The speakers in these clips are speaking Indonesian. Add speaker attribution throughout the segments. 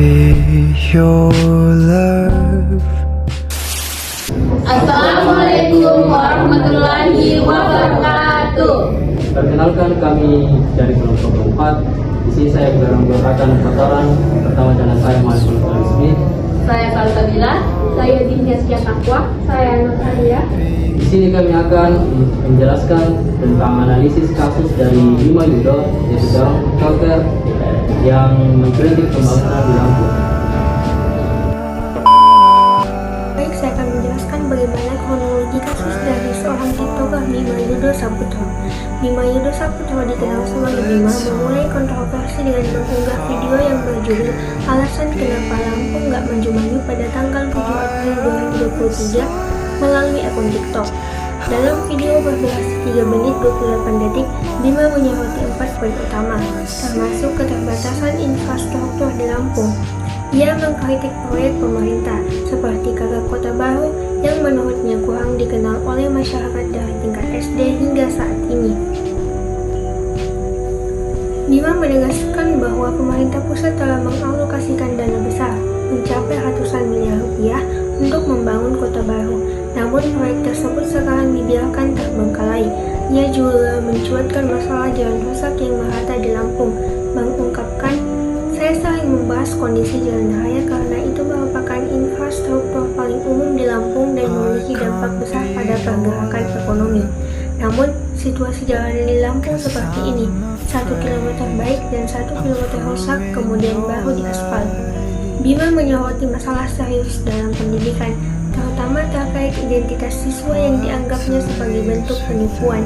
Speaker 1: be your love.
Speaker 2: Assalamualaikum warahmatullahi wabarakatuh.
Speaker 3: Perkenalkan, kami dari kelompok 4. Di sini saya akan membacakan pertama dengan saya Mahasiswa Rizmi.
Speaker 2: Saya Salsabila. Saya Dinda Takwa. Saya Nur Hadia.
Speaker 3: Di sini kami akan menjelaskan tentang analisis kasus dari Bima Yudo, yaitu seorang TikToker yang mengkritik pembangunan di Lampung.
Speaker 4: Baik, saya akan menjelaskan bagaimana kronologi kasus dari seorang TikToker Bima Yudo Saputro. Bima Yudo Saputro dikenal sebagai Bima memulai kontroversi dengan mengunggah video yang berjudul "Alasan Kenapa Lampung Gak Maju-Maju" pada tanggal 7 April 2023 melalui akun TikTok. Dalam video berdurasi 3 menit 28 detik, Bima menyoroti 4 poin utama, termasuk keterbatasan infrastruktur di Lampung. Ia mengkritik proyek pemerintah seperti KK Kota Baru yang menurutnya kurang dikenal oleh masyarakat dari tingkat SD hingga saat ini. Bima menegaskan bahwa pemerintah pusat telah mengalokasikan dana besar mencapai ratusan miliar rupiah untuk membangun kota baru. Namun proyek tersebut sekarang dibiarkan terbengkalai. Ia juga mencuatkan masalah jalan rusak yang merata di Lampung, mengungkapkan, "Saya sering membahas kondisi jalan raya karena itu merupakan infrastruktur paling umum di Lampung dan memiliki dampak besar pada pergerakan ekonomi. Namun, situasi jalanan di Lampung seperti ini, 1 kilometer baik dan 1 kilometer rusak kemudian baru diaspal." Bima menyoroti masalah serius dalam pendidikan, terutama terkait identitas siswa yang dianggapnya sebagai bentuk penipuan.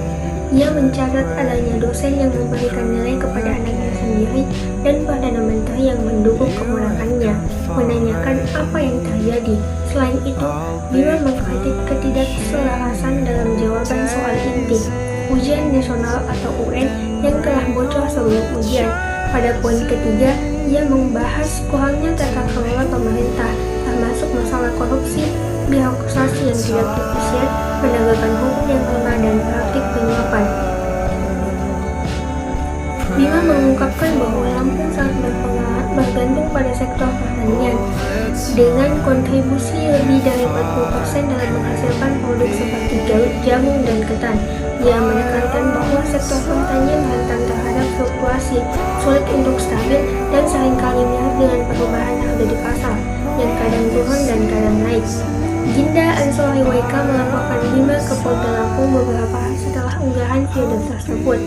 Speaker 4: Ia mencatat adanya dosen yang memberikan nilai kepada anaknya sendiri dan Perdana Menteri yang mendukung keponakannya, menanyakan apa yang terjadi. Selain itu, Bima mengkritik ketidakselarasan dalam jawaban soal inti, ujian nasional atau UN yang telah bocor sebelum ujian. Pada poin ketiga, ia membahas kurangnya tata kelola pemerintah, termasuk masalah korupsi, birokrasi yang tidak efisien, penegakan hukum yang lemah, dan praktik penyuapan. Bima mengungkapkan bahwa Lampung sangat bergantung pada sektor pertanian, dengan kontribusi lebih dari 40% dalam menghasilkan produk seperti jagung dan ketan. Ia menekankan bahwa sektor pertanian rentan terhadap fluktuasi, sulit untuk stabil, dan seringkali mirip dengan perubahan harga di pasar, yang kadang turun dan kadang naik. Ginda Ansori WK melaporkan Bima ke Polda Lampung beberapa hari setelah unggahan video tersebut.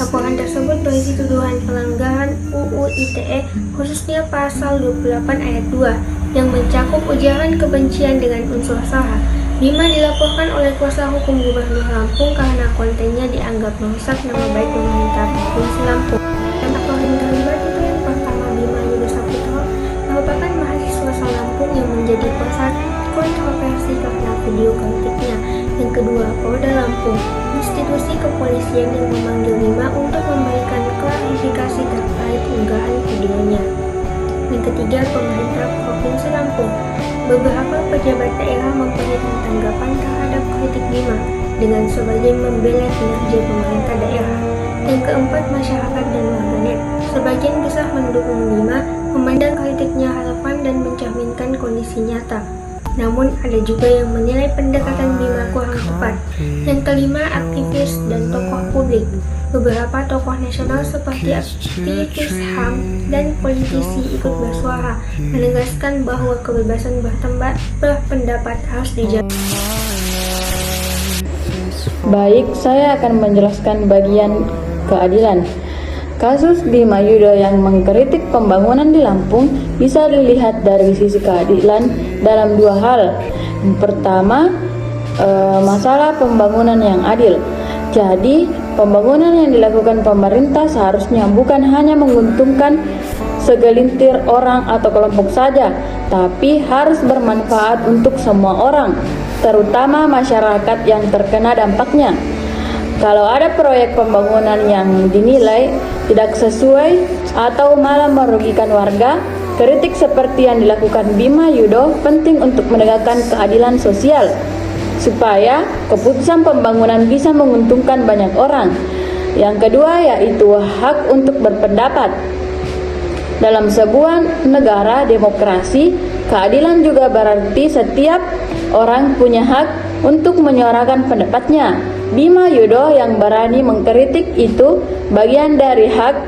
Speaker 4: Laporan tersebut berisi tuduhan pelanggaran UU ITE, khususnya pasal 28 ayat 2, yang mencakup ujaran kebencian dengan unsur sara. Bima dilaporkan oleh kuasa hukum Gubernur Lampung karena kontennya dianggap merusak nama baik pemerintah Provinsi Lampung. Dan aktor yang terlibat itu yang pertama, Bima Yudo Saputro, merupakan mahasiswa asal Lampung yang menjadi pusat kontroversi karena video kritiknya. Yang kedua, Polda Lampung, institusi kepolisian yang memanggil Bima untuk memberikan klarifikasi terkait unggahan videonya. Yang ketiga, pemerintah Provinsi Lampung. Beberapa pejabat daerah memberikan tanggapan terhadap kritik Bima dengan sebagian membela kinerja pemerintah daerah. Yang keempat, masyarakat dan warganet. Sebagian besar mendukung Bima, memandang kritiknya relevan dan mencerminkan kondisi nyata. Namun ada juga yang menilai pendekatan Bima kurang tepat. Yang kelima, aktivis dan tokoh publik. Beberapa tokoh nasional seperti aktivis HAM dan politisi ikut bersuara, menegaskan bahwa kebebasan berpendapat harus dijaga.
Speaker 5: Baik, saya akan menjelaskan bagian keadilan. Kasus Bima Yudo yang mengkritik pembangunan di Lampung bisa dilihat dari sisi keadilan dalam dua hal. Yang pertama, masalah pembangunan yang adil. Jadi, pembangunan yang dilakukan pemerintah seharusnya bukan hanya menguntungkan segelintir orang atau kelompok saja, tapi harus bermanfaat untuk semua orang, terutama masyarakat yang terkena dampaknya. Kalau ada proyek pembangunan yang dinilai tidak sesuai atau malah merugikan warga, kritik seperti yang dilakukan Bima Yudo penting untuk menegakkan keadilan sosial, supaya keputusan pembangunan bisa menguntungkan banyak orang. Yang kedua yaitu hak untuk berpendapat. Dalam sebuah negara demokrasi, keadilan juga berarti setiap orang punya hak untuk menyuarakan pendapatnya. Bima Yudho yang berani mengkritik itu bagian dari hak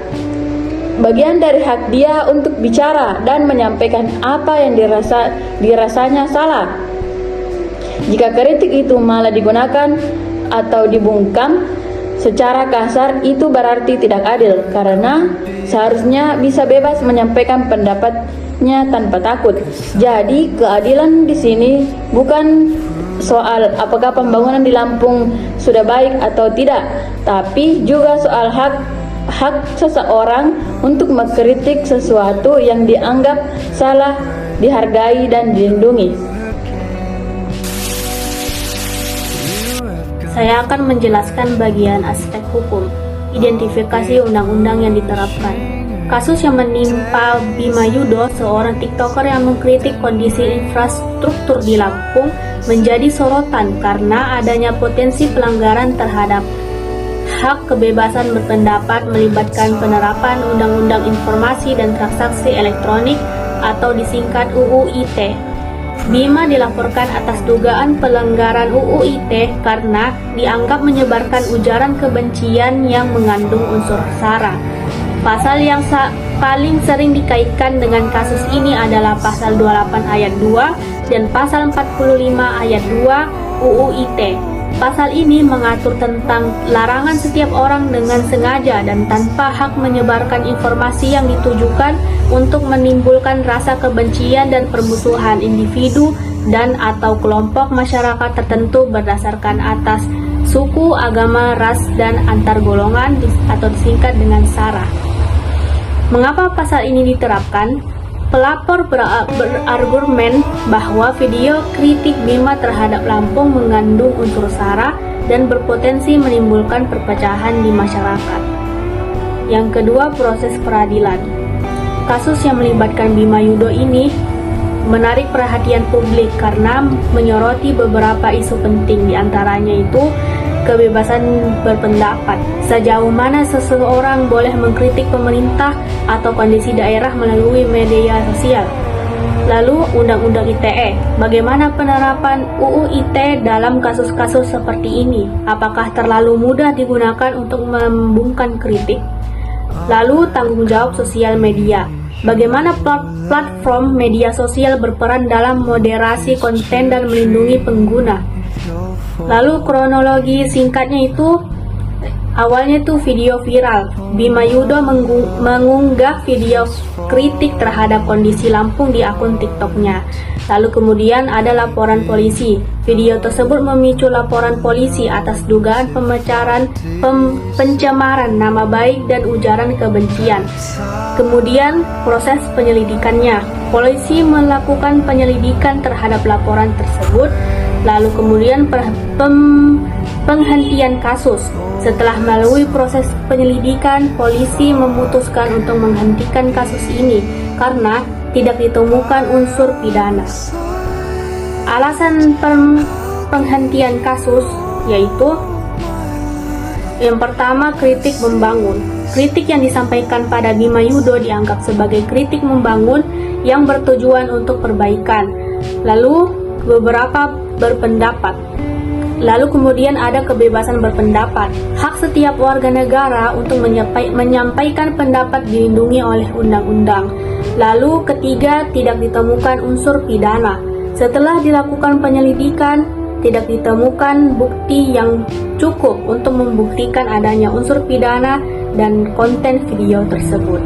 Speaker 5: dia untuk bicara dan menyampaikan apa yang dirasanya salah. Jika kritik itu malah digunakan atau dibungkam secara kasar, itu berarti tidak adil, karena seharusnya bisa bebas menyampaikan pendapatnya tanpa takut. Jadi keadilan di sini bukan soal apakah pembangunan di Lampung sudah baik atau tidak, tapi juga soal hak seseorang untuk mengkritik sesuatu yang dianggap salah, dihargai dan dilindungi.
Speaker 2: Saya akan menjelaskan bagian aspek hukum, identifikasi undang-undang yang diterapkan. Kasus yang menimpa Bima Yudho, seorang TikToker yang mengkritik kondisi infrastruktur di Lampung, menjadi sorotan karena adanya potensi pelanggaran terhadap hak kebebasan berpendapat melibatkan penerapan Undang-Undang Informasi dan Transaksi Elektronik atau disingkat UU ITE. Bima dilaporkan atas dugaan pelanggaran UU ITE karena dianggap menyebarkan ujaran kebencian yang mengandung unsur SARA. Pasal yang paling sering dikaitkan dengan kasus ini adalah Pasal 28 ayat 2 dan Pasal 45 ayat 2 UU ITE. Pasal ini mengatur tentang larangan setiap orang dengan sengaja dan tanpa hak menyebarkan informasi yang ditujukan untuk menimbulkan rasa kebencian dan permusuhan individu dan atau kelompok masyarakat tertentu berdasarkan atas suku, agama, ras, dan antar golongan atau disingkat dengan SARA. Mengapa pasal ini diterapkan? Pelapor berargumen bahwa video kritik Bima terhadap Lampung mengandung unsur SARA dan berpotensi menimbulkan perpecahan di masyarakat. Yang kedua, proses peradilan. Kasus yang melibatkan Bima Yudho ini menarik perhatian publik karena menyoroti beberapa isu penting, diantaranya itu kebebasan berpendapat, sejauh mana seseorang boleh mengkritik pemerintah atau kondisi daerah melalui media sosial. Lalu Undang-Undang ITE, bagaimana penerapan UU ITE dalam kasus-kasus seperti ini? Apakah terlalu mudah digunakan untuk membungkam kritik? Lalu tanggung jawab sosial media, bagaimana platform media sosial berperan dalam moderasi konten dan melindungi pengguna? Lalu kronologi singkatnya itu, awalnya itu video viral. Bima Yudho mengunggah video kritik terhadap kondisi Lampung di akun TikToknya. Lalu kemudian ada laporan polisi. Video tersebut memicu laporan polisi atas dugaan pencemaran nama baik dan ujaran kebencian. Kemudian proses penyelidikannya. Polisi melakukan penyelidikan terhadap laporan tersebut. Lalu kemudian penghentian kasus. Setelah melalui proses penyelidikan, polisi memutuskan untuk menghentikan kasus ini karena tidak ditemukan unsur pidana. Alasan penghentian kasus yaitu yang pertama, kritik membangun. Kritik yang disampaikan pada Bima Yudho dianggap sebagai kritik membangun yang bertujuan untuk perbaikan. Lalu beberapa berpendapat. Lalu kemudian ada kebebasan berpendapat. Hak setiap warga negara untuk menyampaikan pendapat dilindungi oleh undang-undang. Lalu ketiga, tidak ditemukan unsur pidana. Setelah dilakukan penyelidikan, tidak ditemukan bukti yang cukup untuk membuktikan adanya unsur pidana dan konten video tersebut.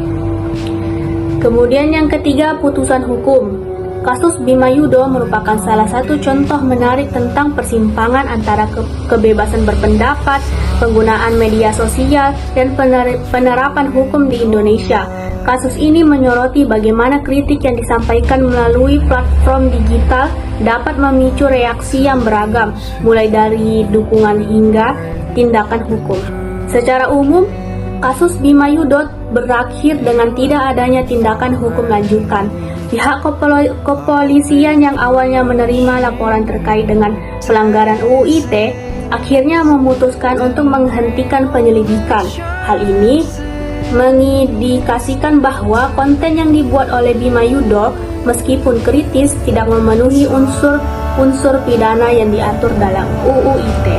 Speaker 2: Kemudian yang ketiga, putusan hukum. Kasus Bima Yudho merupakan salah satu contoh menarik tentang persimpangan antara kebebasan berpendapat, penggunaan media sosial, dan penerapan hukum di Indonesia. Kasus ini menyoroti bagaimana kritik yang disampaikan melalui platform digital dapat memicu reaksi yang beragam, mulai dari dukungan hingga tindakan hukum. Secara umum, kasus Bima Yudho berakhir dengan tidak adanya tindakan hukum lanjutan. Pihak kepolisian yang awalnya menerima laporan terkait dengan pelanggaran UU ITE akhirnya memutuskan untuk menghentikan penyelidikan. Hal ini mengindikasikan bahwa konten yang dibuat oleh Bima Yudho meskipun kritis tidak memenuhi unsur pidana yang diatur dalam UU ITE.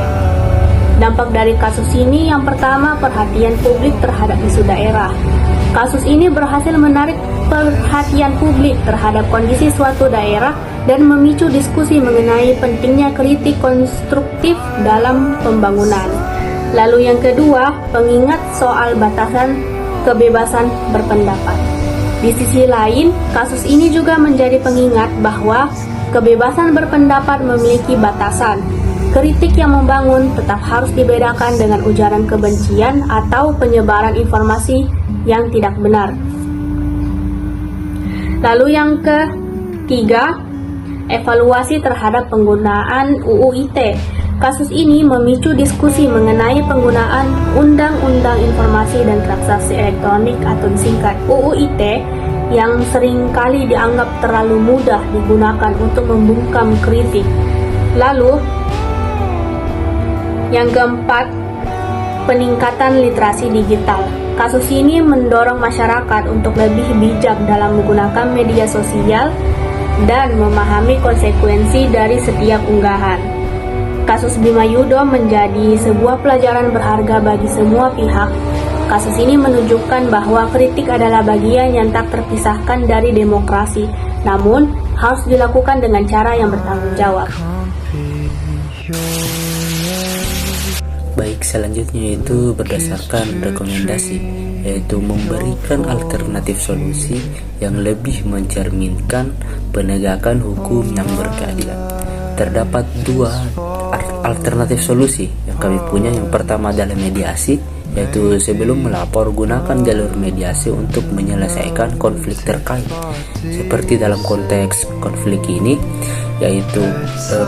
Speaker 2: Dampak dari kasus ini yang pertama, perhatian publik terhadap isu daerah. Kasus ini berhasil menarik perhatian publik terhadap kondisi suatu daerah dan memicu diskusi mengenai pentingnya kritik konstruktif dalam pembangunan. Lalu yang kedua, pengingat soal batasan kebebasan berpendapat. Di sisi lain, kasus ini juga menjadi pengingat bahwa kebebasan berpendapat memiliki batasan. Kritik yang membangun tetap harus dibedakan dengan ujaran kebencian atau penyebaran informasi yang tidak benar. Lalu yang ketiga, evaluasi terhadap penggunaan UU ITE. Kasus ini memicu diskusi mengenai penggunaan Undang-Undang Informasi dan Transaksi Elektronik atau disingkat UU ITE yang seringkali dianggap terlalu mudah digunakan untuk membungkam kritik. Lalu, yang keempat, peningkatan literasi digital. Kasus ini mendorong masyarakat untuk lebih bijak dalam menggunakan media sosial dan memahami konsekuensi dari setiap unggahan. Kasus Bima Yudho menjadi sebuah pelajaran berharga bagi semua pihak. Kasus ini menunjukkan bahwa kritik adalah bagian yang tak terpisahkan dari demokrasi, namun harus dilakukan dengan cara yang bertanggung jawab.
Speaker 6: Baik, selanjutnya itu berdasarkan rekomendasi, yaitu memberikan alternatif solusi yang lebih mencerminkan penegakan hukum yang berkeadilan. Terdapat dua alternatif solusi yang kami punya. Yang pertama adalah mediasi, yaitu sebelum melapor gunakan jalur mediasi untuk menyelesaikan konflik terkait. Seperti dalam konteks konflik ini, yaitu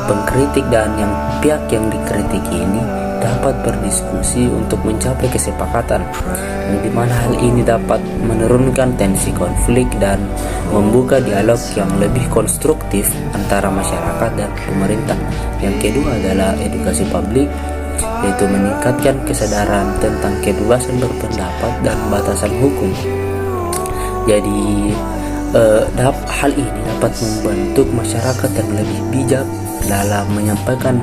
Speaker 6: pengkritik dan pihak yang dikritik ini dapat berdiskusi untuk mencapai kesepakatan, yang dimana hal ini dapat menurunkan tensi konflik dan membuka dialog yang lebih konstruktif antara masyarakat dan pemerintah. Yang kedua adalah edukasi publik, yaitu meningkatkan kesadaran tentang kebebasan berpendapat dan batasan hukum. Jadi hal ini dapat membentuk masyarakat yang lebih bijak dalam menyampaikan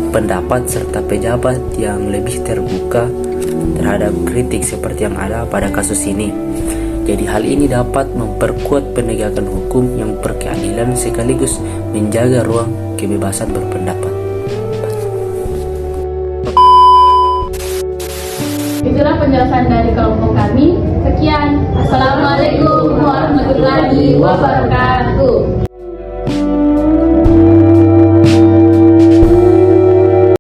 Speaker 6: pendapat serta pejabat yang lebih terbuka terhadap kritik seperti yang ada pada kasus ini. Jadi hal ini dapat memperkuat penegakan hukum yang berkeadilan sekaligus menjaga ruang kebebasan berpendapat.
Speaker 2: Itulah penjelasan dari kelompok kami. Sekian. Assalamualaikum warahmatullahi wabarakatuh.